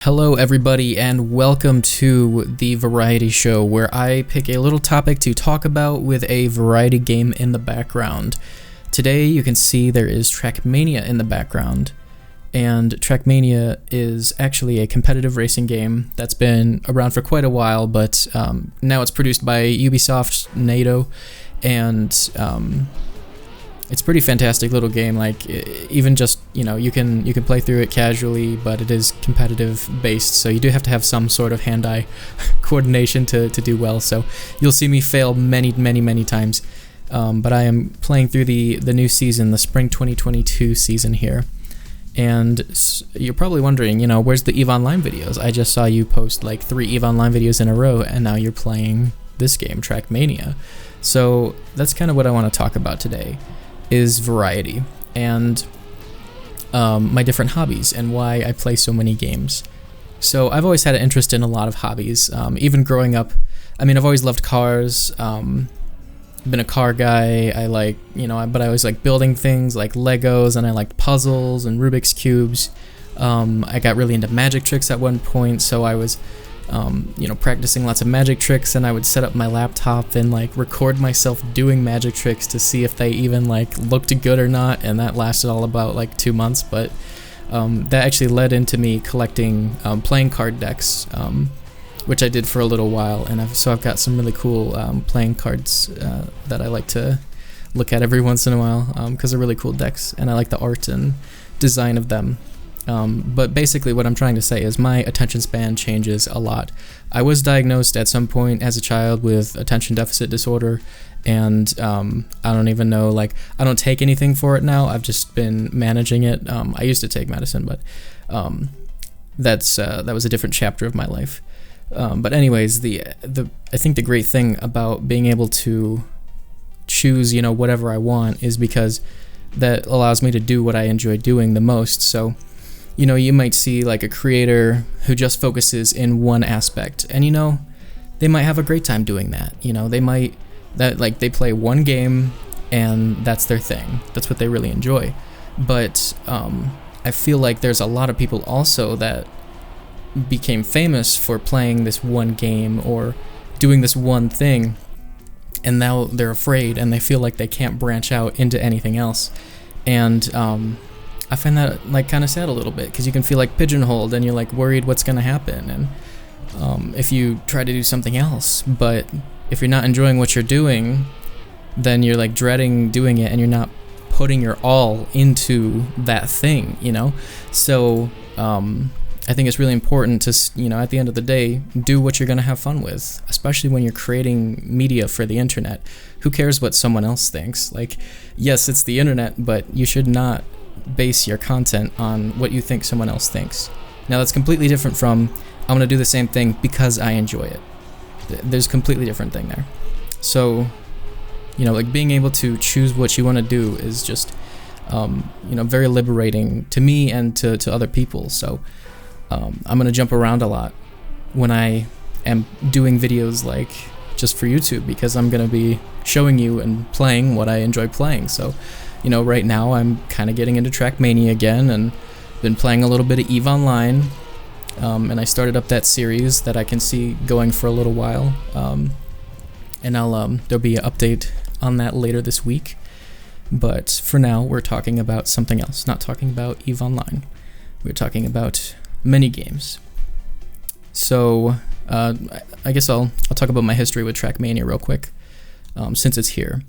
Hello everybody and welcome to the Variety Show, where I pick a little topic to talk about with a variety game in the background. Today you can see there is Trackmania in the background, and Trackmania is actually a competitive racing game that's been around for quite a while, but now it's produced by Ubisoft, Nadeo, and it's a pretty fantastic little game. Like, even just, you can play through it casually, but it is competitive based, so you do have to have some sort of hand-eye coordination to do well. So you'll see me fail many times, but I am playing through the new season, the spring 2022 season here. And you're probably wondering, where's the EVE Online videos? I just saw you post like 3 EVE Online videos in a row, and now you're playing this game, Trackmania. So that's kind of what I want to talk about today, is variety and my different hobbies and why I play so many games. So I've always had an interest in a lot of hobbies, even growing up. I mean, I've always loved cars, been a car guy. I like, but I always like building things like Legos, and I liked puzzles and Rubik's Cubes. I got really into magic tricks at one point, so I was practicing lots of magic tricks, and I would set up my laptop and like record myself doing magic tricks to see if they even like looked good or not, and that lasted all about like 2 months, but that actually led into me collecting playing card decks, which I did for a little while, and I've got some really cool playing cards that I like to look at every once in a while, because they're really cool decks, and I like the art and design of them. But basically what I'm trying to say is my attention span changes a lot. I was diagnosed at some point as a child with attention deficit disorder, and I don't even know, like, I don't take anything for it now. I've just been managing it. I used to take medicine, but that was a different chapter of my life. But anyways, I think the great thing about being able to choose, whatever I want, is because that allows me to do what I enjoy doing the most. So you might see like a creator who just focuses in one aspect, and they might have a great time doing that. They play one game and that's their thing. That's what they really enjoy. But I feel like there's a lot of people also that became famous for playing this one game or doing this one thing, and now they're afraid and they feel like they can't branch out into anything else. And I find that like kind of sad a little bit, because you can feel like pigeonholed and you're like worried what's going to happen, and if you try to do something else, but if you're not enjoying what you're doing, then you're like dreading doing it, and you're not putting your all into that thing, So I think it's really important to, at the end of the day, do what you're going to have fun with, especially when you're creating media for the internet. Who cares what someone else thinks? Like, yes, it's the internet, but you should not base your content on what you think someone else thinks. Now, that's completely different from, I'm going to do the same thing because I enjoy it. There's a completely different thing there. So, like, being able to choose what you want to do is just, very liberating to me and to other people. So, I'm going to jump around a lot when I am doing videos like just for YouTube, because I'm going to be showing you and playing what I enjoy playing. So, right now I'm kind of getting into Trackmania again, and been playing a little bit of EVE Online, and I started up that series that I can see going for a little while, and there'll be an update on that later this week. But for now, we're talking about something else, not talking about EVE Online. We're talking about mini games. So I guess I'll talk about my history with Trackmania real quick, since it's here.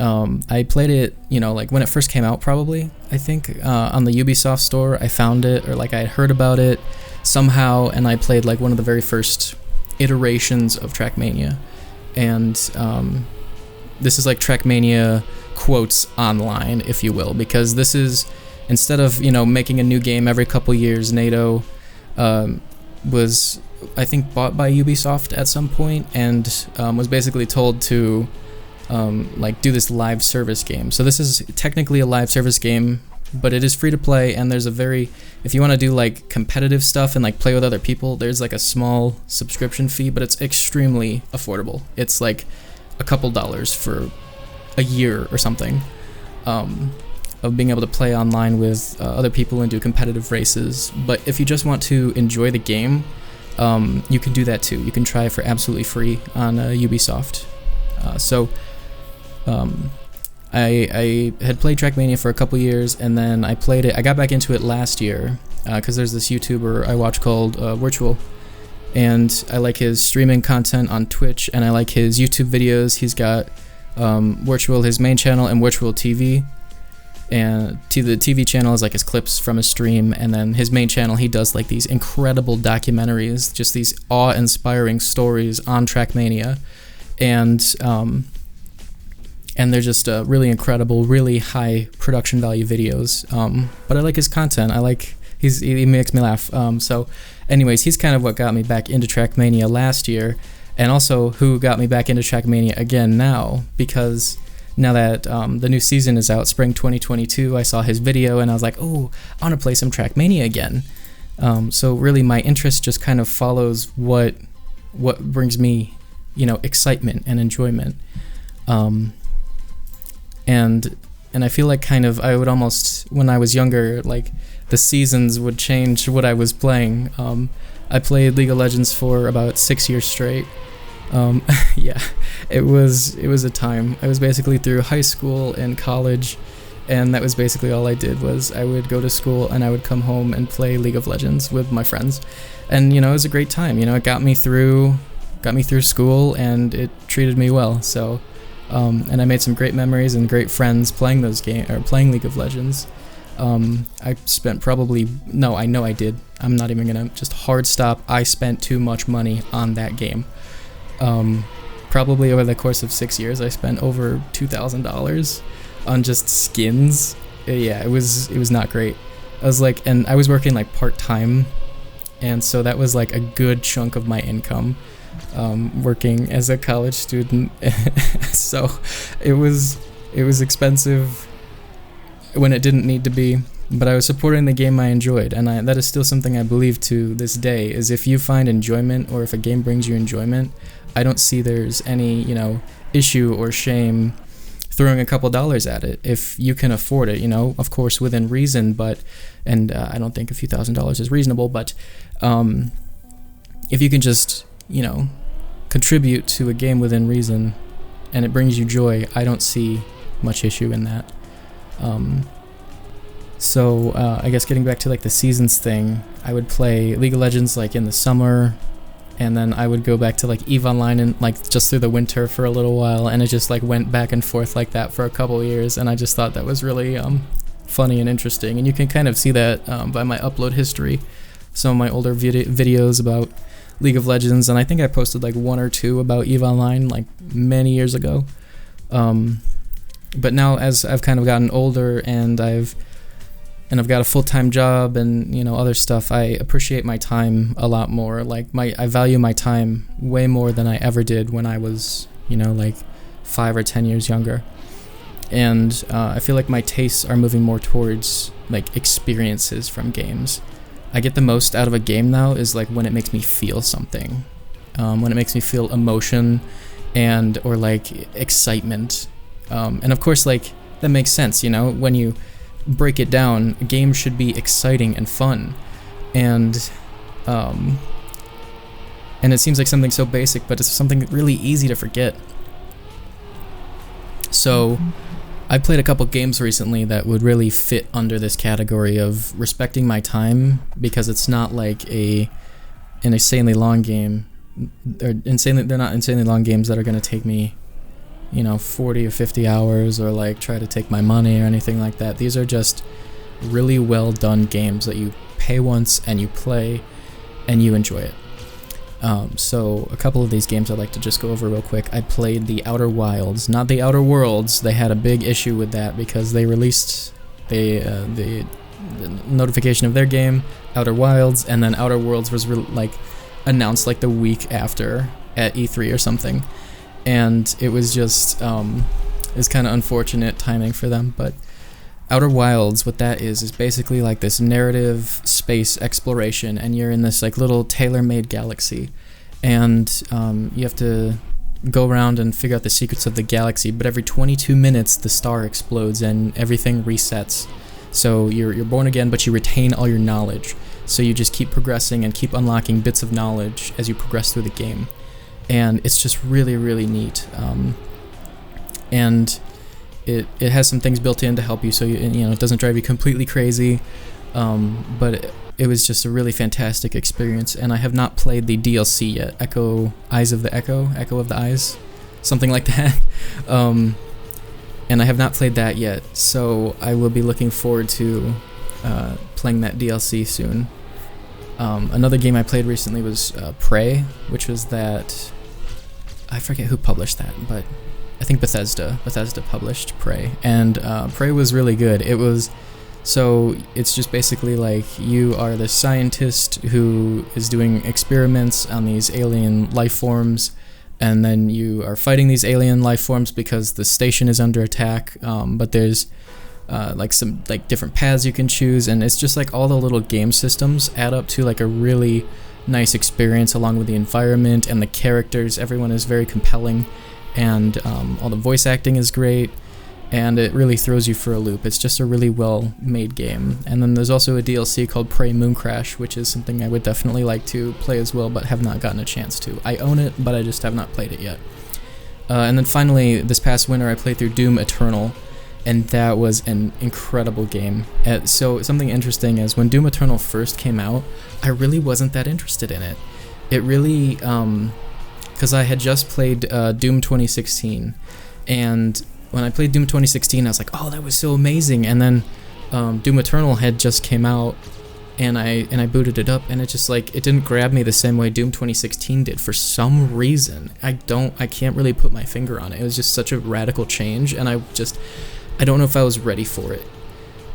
I played it, like when it first came out, probably, I think, on the Ubisoft store. I found it, or like I had heard about it somehow, and I played like one of the very first iterations of Trackmania. And this is like Trackmania quotes online, if you will, because this is, instead of, making a new game every couple years, Nadeo was, I think, bought by Ubisoft at some point, and was basically told to do this live service game. So this is technically a live service game, but it is free to play, and there's if you want to do like competitive stuff and like play with other people, there's like a small subscription fee, but it's extremely affordable. It's like a couple dollars for a year or something. of being able to play online with other people and do competitive races. But if you just want to enjoy the game, you can do that too. You can try it for absolutely free on Ubisoft. I had played Trackmania for a couple years, and then I got back into it last year because there's this YouTuber I watch called Wirtual, and I like his streaming content on Twitch, and I like his YouTube videos. He's got Wirtual, his main channel, and Wirtual TV, and the TV channel is like his clips from his stream, and then his main channel, he does like these incredible documentaries, just these awe-inspiring stories on Trackmania, and they're just really incredible, really high production value videos. But I like his content. He makes me laugh. So anyways, he's kind of what got me back into Trackmania last year, and also who got me back into Trackmania again now, because now that the new season is out, spring 2022, I saw his video and I was like, oh, I want to play some Trackmania again. So really my interest just kind of follows what brings me, excitement and enjoyment. And I feel like kind of I would almost, when I was younger, like the seasons would change what I was playing. I played League of Legends for about 6 years straight. Yeah, it was a time. I was basically through high school and college, and that was basically all I did. Was I would go to school and I would come home and play League of Legends with my friends, and it was a great time. It got me through school, and it treated me well. So. And I made some great memories and great friends playing playing League of Legends. I spent I know I did. I'm not even gonna just hard stop. I spent too much money on that game. Probably over the course of 6 years, I spent over $2,000 on just skins. Yeah, it was not great. And I was working like part-time, and so that was like a good chunk of my income. Working as a college student, so it was expensive when it didn't need to be, but I was supporting the game I enjoyed, and that is still something I believe to this day, is if you find enjoyment, or if a game brings you enjoyment, I don't see there's any issue or shame throwing a couple dollars at it if you can afford it, of course within reason, and I don't think a few $1,000s is reasonable, but if you can just contribute to a game within reason and it brings you joy, I don't see much issue in that. So I guess getting back to like the seasons thing, I would play League of Legends like in the summer, and then I would go back to like EVE Online and like just through the winter for a little while, and it just like went back and forth like that for a couple of years, and I just thought that was really funny and interesting, and you can kind of see that by my upload history, some of my older videos about League of Legends, and I think I posted like 1 or 2 about EVE Online like many years ago. But now as I've kind of gotten older and I've got a full-time job and other stuff, I appreciate my time a lot more. Like I value my time way more than I ever did when I was like 5 or 10 years younger. And I feel like my tastes are moving more towards like experiences from games. I get the most out of a game now is like when it makes me feel something, when it makes me feel emotion or like excitement, and of course like that makes sense, when you break it down, a game should be exciting and fun, and it seems like something so basic, but it's something really easy to forget. So I played a couple games recently that would really fit under this category of respecting my time, because it's not like an insanely long game, they're not insanely long games that are going to take me 40 or 50 hours or like try to take my money or anything like that. These are just really well done games that you pay once and you play and you enjoy it. So a couple of these games I'd like to just go over real quick. I played the Outer Wilds, not the Outer Worlds. They had a big issue with that because they released the notification of their game, Outer Wilds, and then Outer Worlds was announced like the week after at E3 or something, and it was just it's kind of unfortunate timing for them. But Outer Wilds, what that is basically like this narrative space exploration, and you're in this like little tailor-made galaxy, and you have to go around and figure out the secrets of the galaxy, but every 22 minutes the star explodes and everything resets. So you're born again, but you retain all your knowledge. So you just keep progressing and keep unlocking bits of knowledge as you progress through the game. And it's just really, really neat. And it has some things built in to help you, so it doesn't drive you completely crazy. But it was just a really fantastic experience, and I have not played the DLC yet. Echo of the Eyes, something like that. And I have not played that yet, so I will be looking forward to playing that DLC soon. Another game I played recently was Prey, which was that, I forget who published that, but I think Bethesda published Prey, and Prey was really good. It's just basically like you are the scientist who is doing experiments on these alien life forms, and then you are fighting these alien life forms because the station is under attack, but there's some different paths you can choose, and it's just like all the little game systems add up to like a really nice experience, along with the environment and the characters. Everyone is very compelling, and all the voice acting is great, and it really throws you for a loop. It's just a really well made game. And then there's also a DLC called Prey Mooncrash, which is something I would definitely like to play as well, but have not gotten a chance to. I own it, but I just have not played it yet. And then finally, this past winter I played through Doom Eternal, and that was an incredible game. So something interesting is when Doom Eternal first came out, I really wasn't that interested in it. It really, because I had just played Doom 2016, and when I played Doom 2016, I was like, oh, that was so amazing. And then Doom Eternal had just came out, and I booted it up, and it just like, it didn't grab me the same way Doom 2016 did for some reason. I can't really put my finger on it. It was just such a radical change, and I don't know if I was ready for it.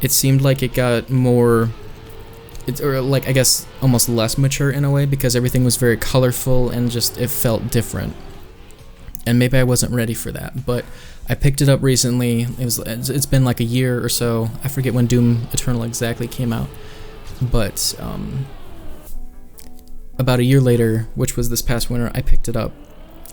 It seemed like it got more, I guess almost less mature in a way, because everything was very colorful and just, it felt different. And maybe I wasn't ready for that, but I picked it up recently. It's been like a year or so. I forget when Doom Eternal exactly came out, but about a year later, which was this past winter, I picked it up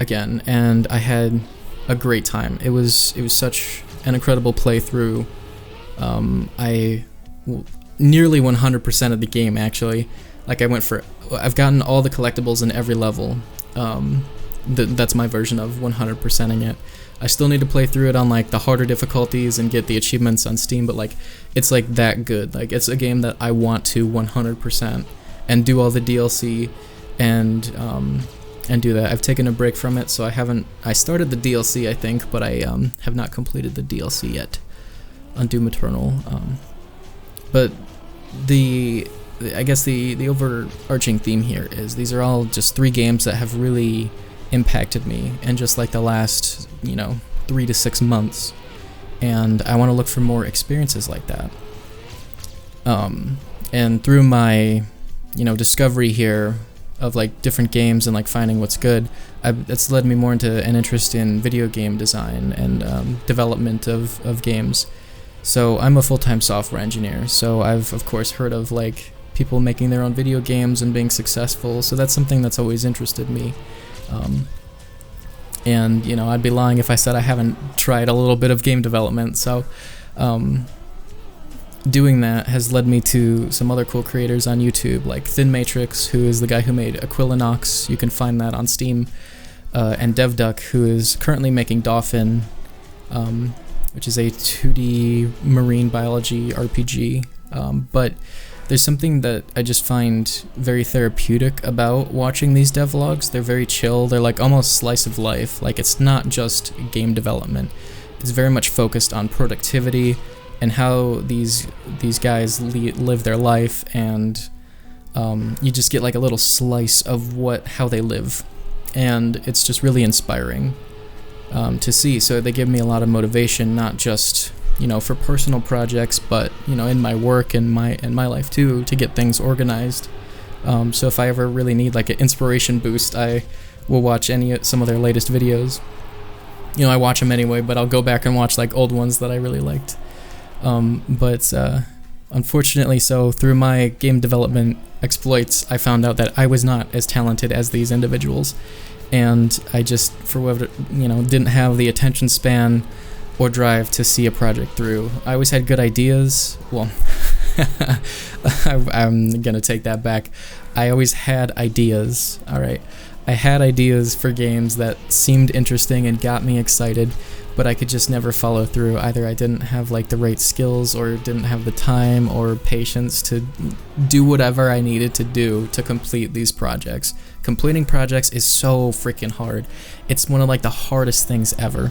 again, and I had a great time. It was such an incredible playthrough. Nearly 100% of the game, actually. Like, I've gotten all the collectibles in every level. That's my version of 100%ing it. I still need to play through it on like the harder difficulties and get the achievements on Steam, but like, it's like that good. Like, it's a game that I want to 100% and do all the DLC and do that. I've taken a break from it, so I started the DLC, I think, but I have not completed the DLC yet on Doom Eternal. But I guess the overarching theme here is these are all just 3 games that have really impacted me in just like the last 3 to 6 months, and I want to look for more experiences like that. And through my discovery here of like different games and like finding what's good, it's led me more into an interest in video game design and development of games. So I'm a full-time software engineer, so I've of course heard of like people making their own video games and being successful, so that's something that's always interested me. And I'd be lying if I said I haven't tried a little bit of game development, so doing that has led me to some other cool creators on YouTube, like ThinMatrix, who is the guy who made Aquilinox. You can find that on Steam, and DevDuck, who is currently making Dolphin, which is a 2D marine biology RPG. But there's something that I just find very therapeutic about watching these devlogs. They're very chill. They're like almost slice of life. Like, it's not just game development. It's very much focused on productivity and how these guys live their life, and you just get like a little slice of how they live, and it's just really inspiring to see. So they give me a lot of motivation, not just for personal projects, but in my work and my life too, to get things organized. So if I ever really need like an inspiration boost, I will watch some of their latest videos. I watch them anyway, but I'll go back and watch like old ones that I really liked. But unfortunately, so through my game development exploits, I found out that I was not as talented as these individuals, and I just, for whatever, didn't have the attention span or drive to see a project through. I always had good ideas. Well, I'm gonna take that back. I always had ideas, alright? I had ideas for games that seemed interesting and got me excited, but I could just never follow through. Either I didn't have like the right skills, or didn't have the time or patience to do whatever I needed to do to complete these projects. Completing projects is so freaking hard. It's one of like the hardest things ever.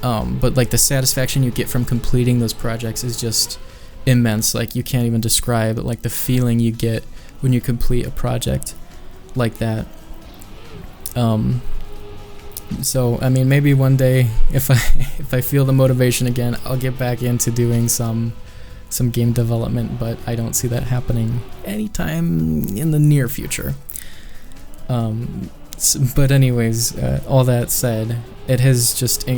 But like the satisfaction you get from completing those projects is just immense. Like you can't even describe like the feeling you get when you complete a project like that. So I mean, maybe one day if I feel the motivation again, I'll get back into doing some game development, but I don't see that happening anytime in the near future. But anyways, all that said, it has just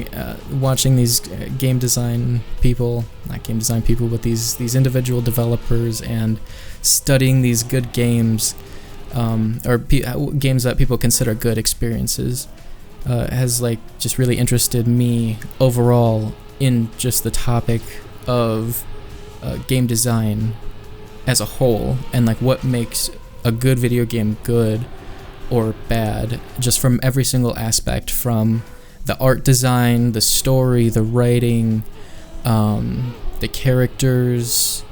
watching these game design people, not game design people, but these individual developers, and studying these good games, or games that people consider good experiences, has like just really interested me overall in just the topic of game design as a whole, and like what makes a good video game good or bad, just from every single aspect, from the art design, the story, the writing, the characters.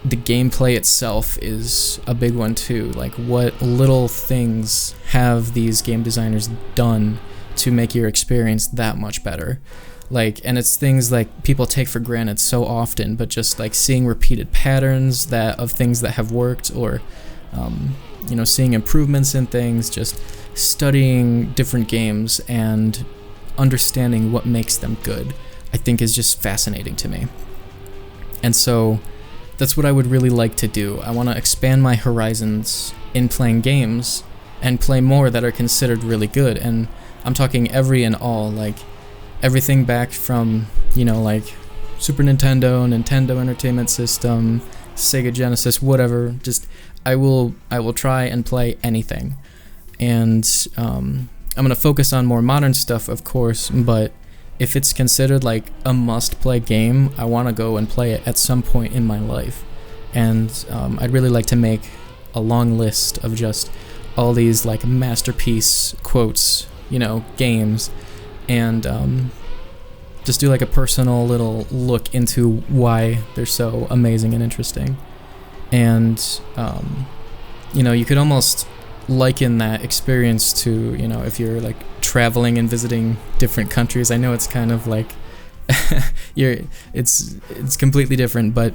The gameplay itself is a big one too. Like, what little things have these game designers done to make your experience that much better? Like, and it's things like people take for granted so often, but just like seeing repeated patterns of things that have worked, or seeing improvements in things, just studying different games and understanding what makes them good, I think is just fascinating to me. And so that's what I would really like to do. I want to expand my horizons in playing games and play more that are considered really good. And I'm talking every and all, like everything back from, like Super Nintendo, Nintendo Entertainment System, Sega Genesis, whatever. Just I will try and play anything. And I'm going to focus on more modern stuff, of course, but if it's considered like a must-play game, I want to go and play it at some point in my life. And I'd really like to make a long list of just all these like masterpiece quotes, games, and just do like a personal little look into why they're so amazing and interesting. And you could almost liken that experience to, if you're like traveling and visiting different countries. I know it's kind of like it's completely different, but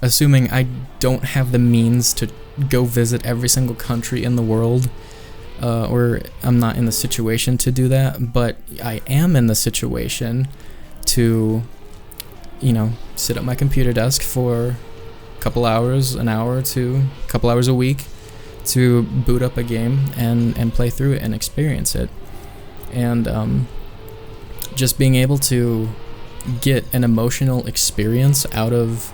assuming I don't have the means to go visit every single country in the world, or I'm not in the situation to do that, but I am in the situation to sit at my computer desk for a couple hours, an hour or two, a couple hours a week, to boot up a game and play through it and experience it. And just being able to get an emotional experience out of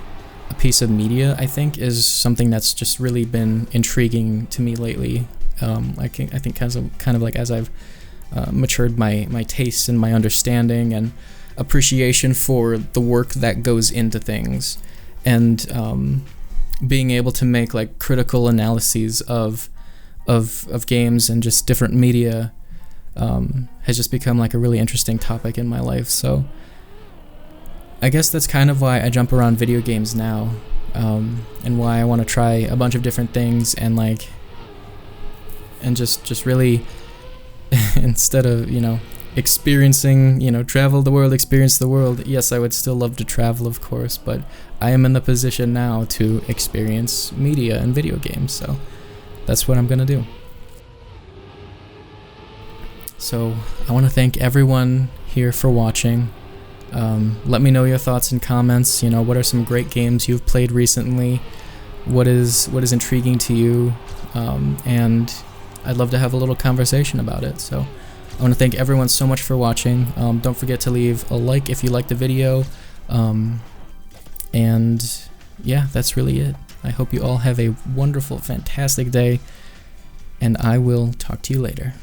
a piece of media, I think, is something that's just really been intriguing to me lately. I think kind of like as I've matured my tastes and my understanding and appreciation for the work that goes into things, and being able to make like critical analyses of games and just different media has just become like a really interesting topic in my life. So I guess that's kind of why I jump around video games now, and why I want to try a bunch of different things, and just really instead of experiencing, travel the world, experience the world. Yes, I would still love to travel, of course, but I am in the position now to experience media and video games, so that's what I'm gonna do. So I want to thank everyone here for watching. Let me know your thoughts and comments. What are some great games you've played recently? What is intriguing to you? And I'd love to have a little conversation about it. So I want to thank everyone so much for watching. Don't forget to leave a like if you liked the video. And yeah, that's really it. I hope you all have a wonderful, fantastic day. and I will talk to you later.